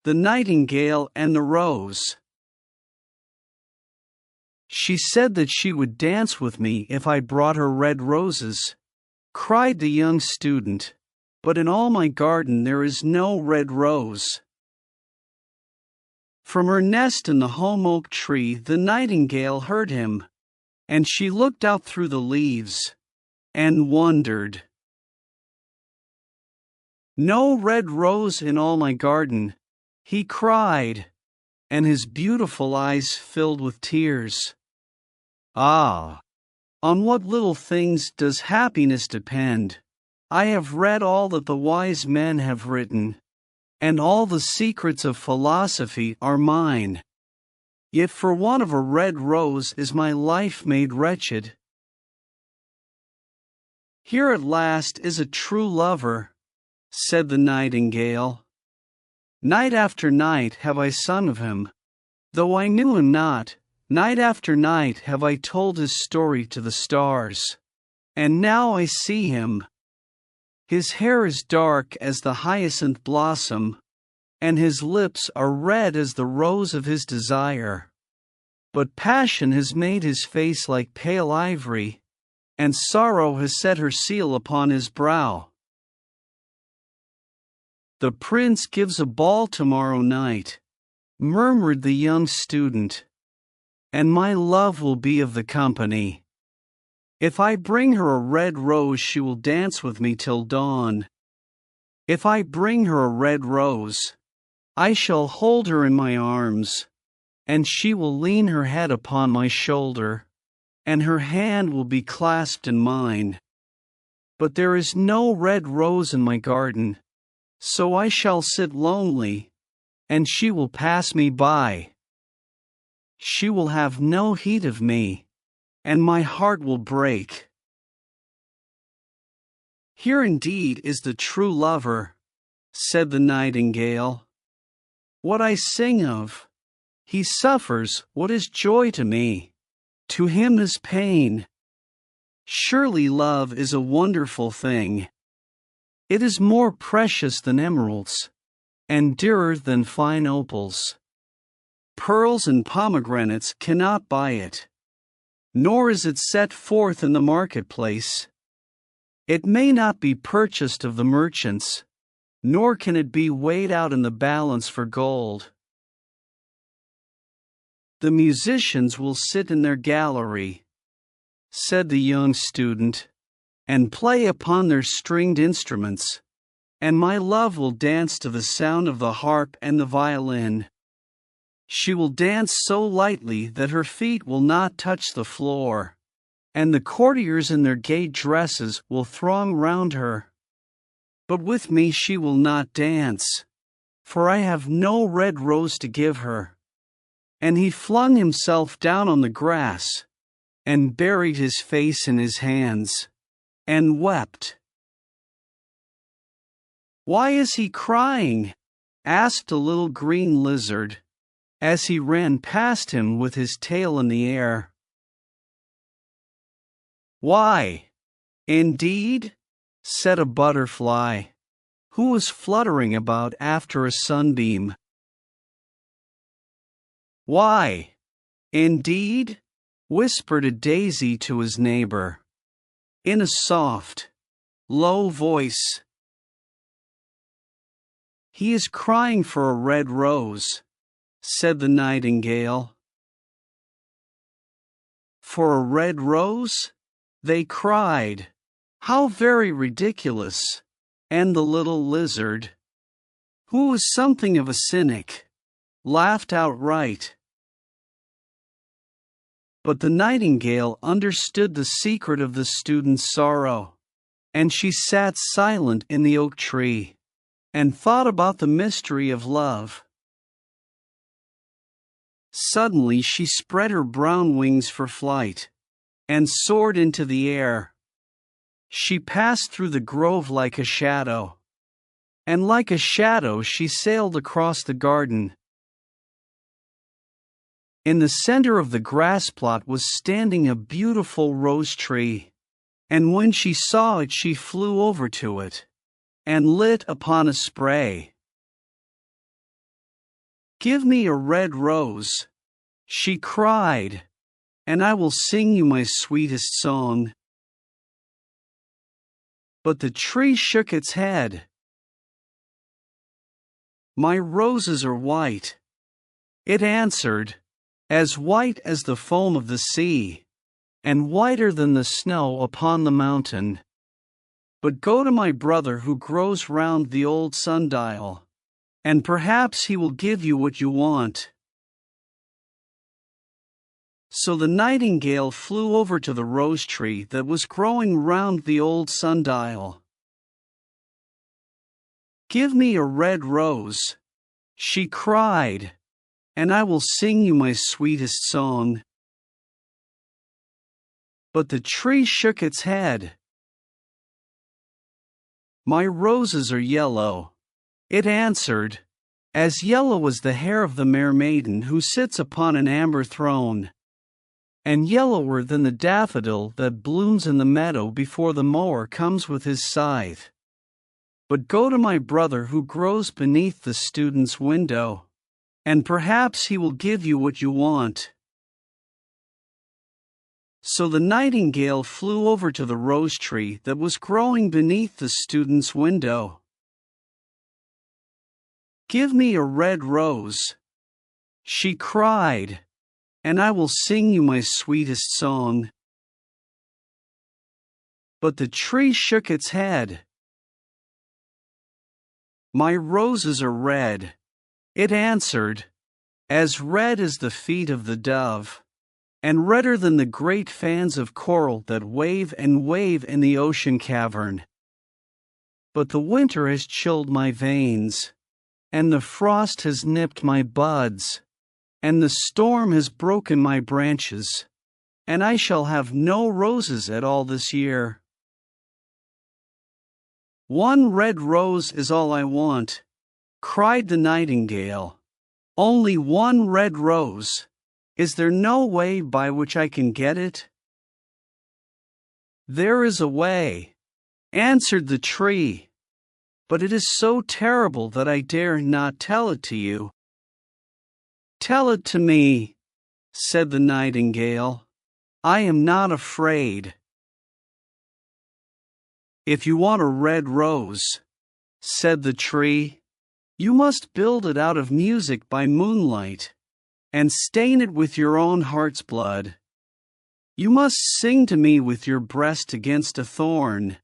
The Nightingale and the Rose. She said that she would dance with me if I brought her red roses, cried the young student, but in all my garden there is no red rose. From her nest in the home oak tree the nightingale heard him, and she looked out through the leaves, and wondered. No red rose in all my garden, he cried, and his beautiful eyes filled with tears. Ah! On what little things does happiness depend? I have read all that the wise men have written, and all the secrets of philosophy are mine. Yet for want of a red rose is my life made wretched. Here at last is a true lover, said the nightingale. Night after night have I sung of him, though I knew him not. Night after night have I told his story to the stars, and now I see him. His hair is dark as the hyacinth blossom, and his lips are red as the rose of his desire. But passion has made his face like pale ivory, and sorrow has set her seal upon his brow. The prince gives a ball tomorrow night, murmured the young student, and my love will be of the company. If I bring her a red rose she will dance with me till dawn. If I bring her a red rose, I shall hold her in my arms, and she will lean her head upon my shoulder, and her hand will be clasped in mine. But there is no red rose in my garden, so I shall sit lonely, and she will pass me by. She will have no heed of me, and my heart will break. Here indeed is the true lover, said the nightingale. What I sing of, he suffers. What is joy to me? To him is pain. Surely love is a wonderful thing. It is more precious than emeralds, and dearer than fine opals. Pearls and pomegranates cannot buy it, nor is it set forth in the marketplace. It may not be purchased of the merchants, nor can it be weighed out in the balance for gold. The musicians will sit in their gallery, said the young student, and play upon their stringed instruments, and my love will dance to the sound of the harp and the violin. She will dance so lightly that her feet will not touch the floor, and the courtiers in their gay dresses will throng round her. But with me she will not dance, for I have no red rose to give her. And he flung himself down on the grass, and buried his face in his hands, and wept. Why is he crying? Asked a little green lizard, as he ran past him with his tail in the air. Why, indeed? Said a butterfly, who was fluttering about after a sunbeam. Why, indeed? Whispered a daisy to his neighbor, in a soft, low voice. He is crying for a red rose, said the nightingale. For a red rose? They cried. How very ridiculous! And the little lizard, who was something of a cynic, laughed outright. But the nightingale understood the secret of the student's sorrow, and she sat silent in the oak tree, and thought about the mystery of love. Suddenly she spread her brown wings for flight, and soared into the air. She passed through the grove like a shadow, and like a shadow she sailed across the garden. In the center of the grass plot was standing a beautiful rose tree, and when she saw it she flew over to it, and lit upon a spray. "Give me a red rose," she cried, "and I will sing you my sweetest song." But the tree shook its head. "My roses are white," it answered, "as white as the foam of the sea, and whiter than the snow upon the mountain. But go to my brother who grows round the old sundial, and perhaps he will give you what you want." So the nightingale flew over to the rose tree that was growing round the old sundial. "Give me a red rose," she cried, "and I will sing you my sweetest song." But the tree shook its head. "My roses are yellow," it answered, "as yellow as the hair of the mermaiden who sits upon an amber throne, and yellower than the daffodil that blooms in the meadow before the mower comes with his scythe. But go to my brother who grows beneath the student's window, and perhaps he will give you what you want." So the nightingale flew over to the rose tree that was growing beneath the student's window. "Give me a red rose," she cried, "and I will sing you my sweetest song." But the tree shook its head. "My roses are red," it answered, "as red as the feet of the dove, and redder than the great fans of coral that wave and wave in the ocean cavern. But the winter has chilled my veins, and the frost has nipped my buds, and the storm has broken my branches, and I shall have no roses at all this year. One red rose is all I want," cried the nightingale. "Only one red rose. Is there no way by which I can get it?" "There is a way," answered the tree, "but it is so terrible that I dare not tell it to you." "Tell it to me," said the nightingale. "I am not afraid." "If you want a red rose," said the tree, "you must build it out of music by moonlight, and stain it with your own heart's blood. You must sing to me with your breast against a thorn.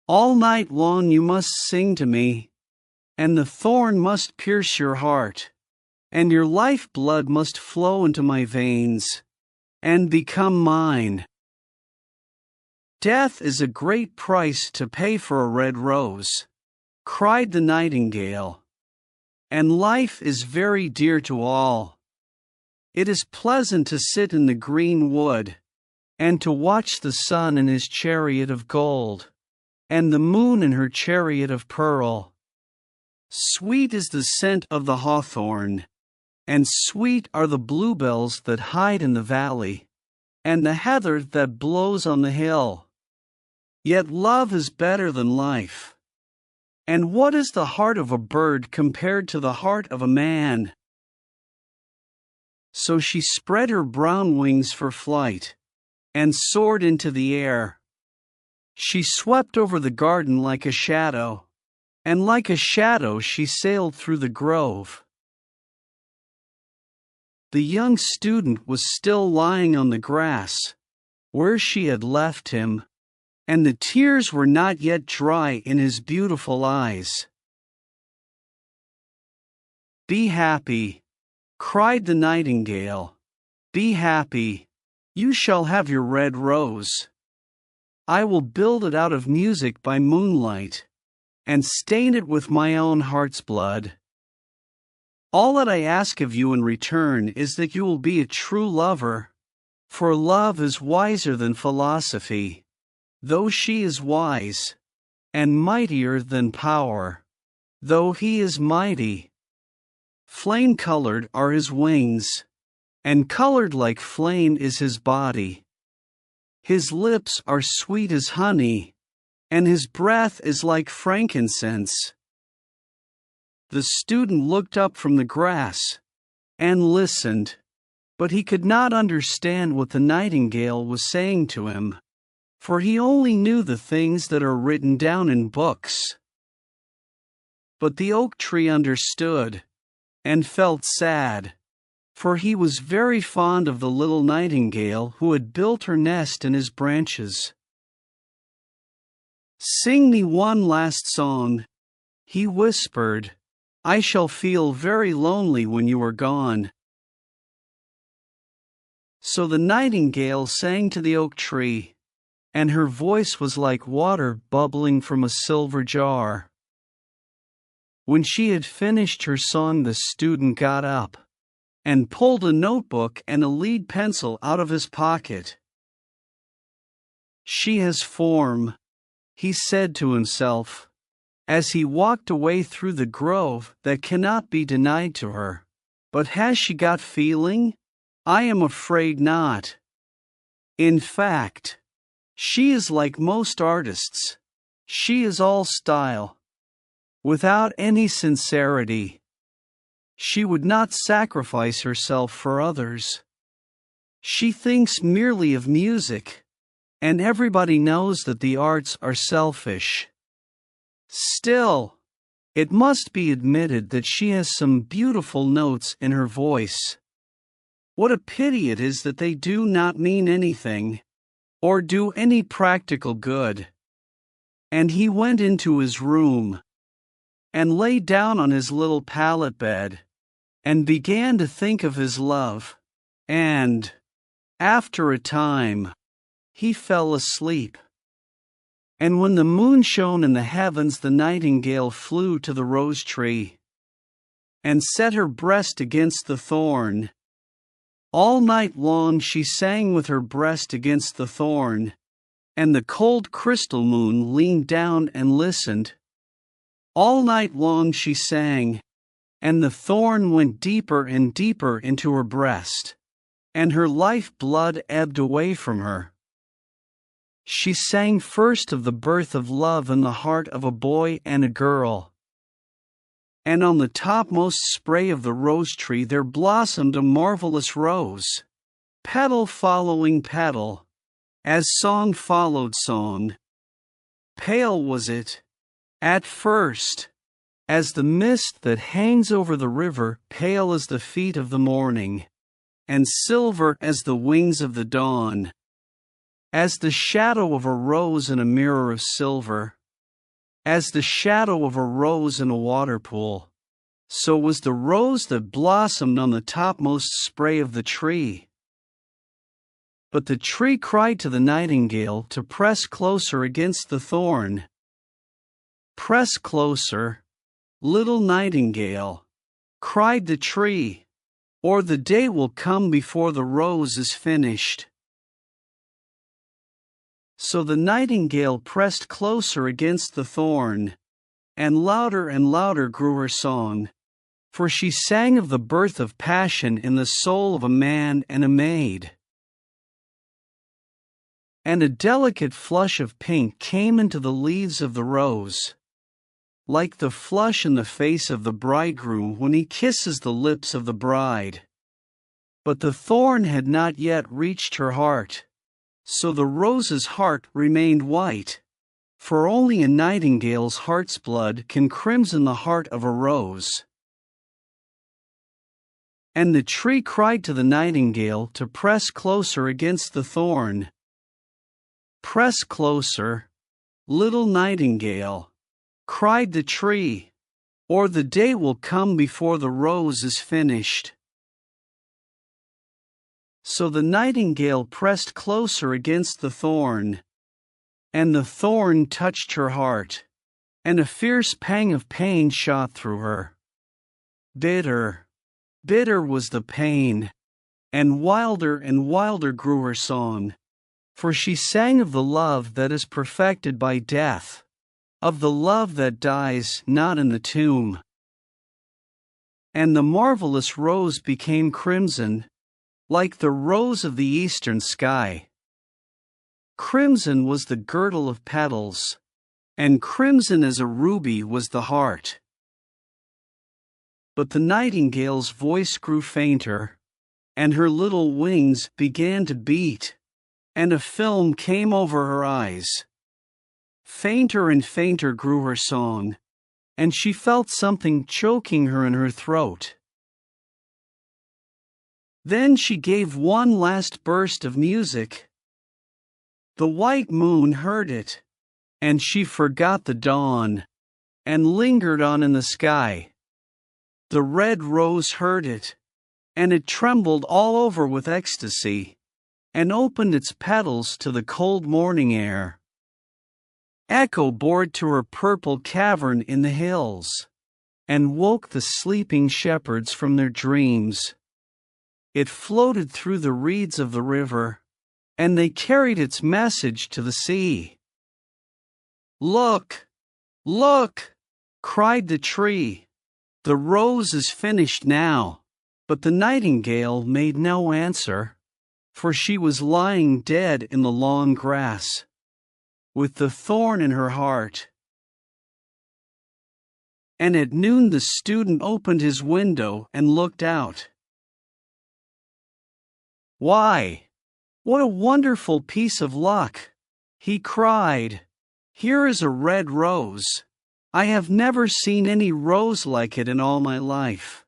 All night long you must sing to me, and the thorn must pierce your heart, and your life blood must flow into my veins, and become mine. Death is a great price to pay for a red rose," cried the nightingale, "and life is very dear to all. It is pleasant to sit in the green wood, and to watch the sun in his chariot of gold, and the moon in her chariot of pearl. Sweet is the scent of the hawthorn, and sweet are the bluebells that hide in the valley, and the heather that blows on the hill. Yet love is better than life. And what is the heart of a bird compared to the heart of a man?" So she spread her brown wings for flight, and soared into the air. She swept over the garden like a shadow, and like a shadow she sailed through the grove. The young student was still lying on the grass, where she had left him, and the tears were not yet dry in his beautiful eyes. "Be happy," cried the nightingale. "Be happy. You shall have your red rose. I will build it out of music by moonlight, and stain it with my own heart's blood. All that I ask of you in return is that you will be a true lover, for love is wiser than philosophy, though she is wise, and mightier than power, though he is mighty. Flame-colored are his wings, and colored like flame is his body. His lips are sweet as honey, and his breath is like frankincense. The student looked up from the grass and listened, but he could not understand what the nightingale was saying to him, for he only knew the things that are written down in books. But the oak tree understood and felt sad, for he was very fond of the little nightingale who had built her nest in his branches. "Sing me one last song," he whispered. "I shall feel very lonely when you are gone." So the nightingale sang to the oak tree, and her voice was like water bubbling from a silver jar. When she had finished her song, the student got up and pulled a notebook and a lead pencil out of his pocket. "She has form," he said to himself, as he walked away through the grove that cannot be denied to her. "But has she got feeling? I am afraid not. In fact, she is like most artists. She is all style, without any sincerity. She would not sacrifice herself for others. She thinks merely of music, and everybody knows that the arts are selfish. Still, it must be admitted that she has some beautiful notes in her voice. What a pity it is that they do not mean anything, or do any practical good." And he went into his room, and lay down on his little pallet bed, and began to think of his love, and, after a time, he fell asleep. And when the moon shone in the heavens, the nightingale flew to the rose tree, and set her breast against the thorn. All night long she sang with her breast against the thorn, and the cold crystal moon leaned down and listened. All night long she sang, and the thorn went deeper and deeper into her breast, and her life blood ebbed away from her. She sang first of the birth of love in the heart of a boy and a girl. And on the topmost spray of the rose tree there blossomed a marvelous rose, petal following petal, as song followed song. Pale was it, at first, as the mist that hangs over the river, pale as the feet of the morning, and silver as the wings of the dawn. As the shadow of a rose in a mirror of silver, as the shadow of a rose in a water pool, so was the rose that blossomed on the topmost spray of the tree. But the tree cried to the nightingale to press closer against the thorn. "Press closer, little nightingale," cried the tree, "or the day will come before the rose is finished." So the nightingale pressed closer against the thorn, and louder grew her song, for she sang of the birth of passion in the soul of a man and a maid. And a delicate flush of pink came into the leaves of the rose, like the flush in the face of the bridegroom when he kisses the lips of the bride. But the thorn had not yet reached her heart, so the rose's heart remained white, for only a nightingale's heart's blood can crimson the heart of a rose. And the tree cried to the nightingale to press closer against the thorn. "Press closer, little nightingale," cried the tree, "or the day will come before the rose is finished." So the nightingale pressed closer against the thorn, and the thorn touched her heart, and a fierce pang of pain shot through her. Bitter, bitter was the pain, and wilder grew her song, for she sang of the love that is perfected by death, of the love that dies not in the tomb. And the marvelous rose became crimson, like the rose of the eastern sky. Crimson was the girdle of petals, and crimson as a ruby was the heart. But the nightingale's voice grew fainter, and her little wings began to beat, and a film came over her eyes. Fainter and fainter grew her song, and she felt something choking her in her throat. Then she gave one last burst of music. The white moon heard it, and she forgot the dawn, and lingered on in the sky. The red rose heard it, and it trembled all over with ecstasy, and opened its petals to the cold morning air. Echo bored to her purple cavern in the hills, and woke the sleeping shepherds from their dreams. It floated through the reeds of the river, and they carried its message to the sea. "Look! Look!" cried the tree. "The rose is finished now." But the nightingale made no answer, for she was lying dead in the long grass, with the thorn in her heart. And at noon the student opened his window and looked out. "Why, what a wonderful piece of luck!" he cried. "Here is a red rose. I have never seen any rose like it in all my life.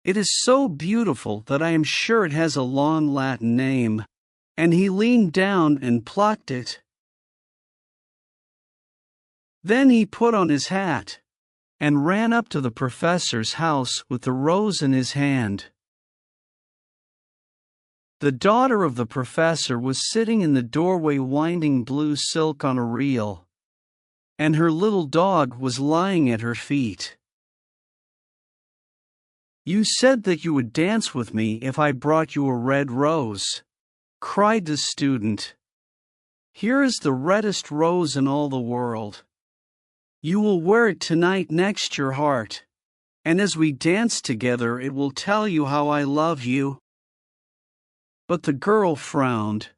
It is so beautiful that I am sure it has a long Latin name." And he leaned down and plucked it. Then he put on his hat, and ran up to the professor's house with the rose in his hand. The daughter of the professor was sitting in the doorway winding blue silk on a reel, and her little dog was lying at her feet. "You said that you would dance with me if I brought you a red rose," cried the student. "Here is the reddest rose in all the world. You will wear it tonight next your heart, and as we dance together it will tell you how I love you." But the girl frowned.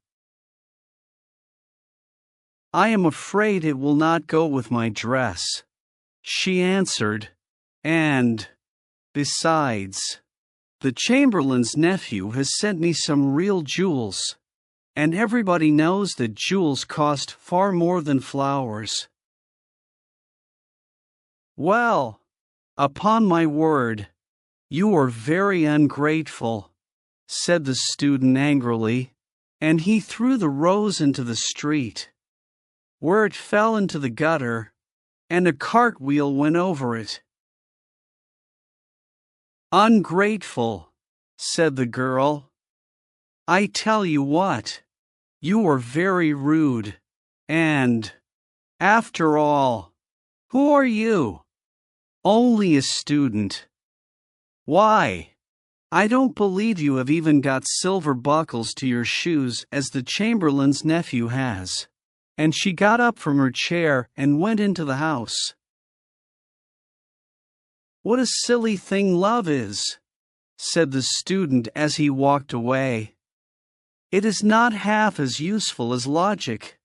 "I am afraid it will not go with my dress," she answered, "and, besides, the Chamberlain's nephew has sent me some real jewels, and everybody knows that jewels cost far more than flowers." "Well, upon my word, you are very ungrateful," said the student angrily, and he threw the rose into the street, where it fell into the gutter, and a cartwheel went over it. "Ungrateful," said the girl. "I tell you what, you are very rude, and, after all, who are you? Only a student. Why, I don't believe you have even got silver buckles to your shoes as the Chamberlain's nephew has." And she got up from her chair and went into the house. "What a silly thing love is," said the student as he walked away. "It is not half as useful as logic,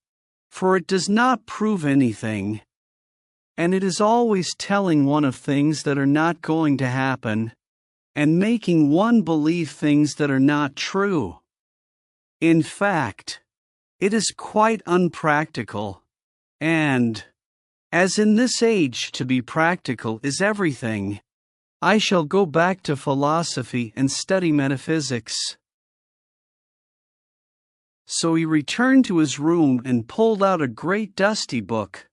for it does not prove anything. And it is always telling one of things that are not going to happen, and making one believe things that are not true. In fact, it is quite unpractical, and, as in this age to be practical is everything, I shall go back to philosophy and study metaphysics." So he returned to his room and pulled out a great dusty book,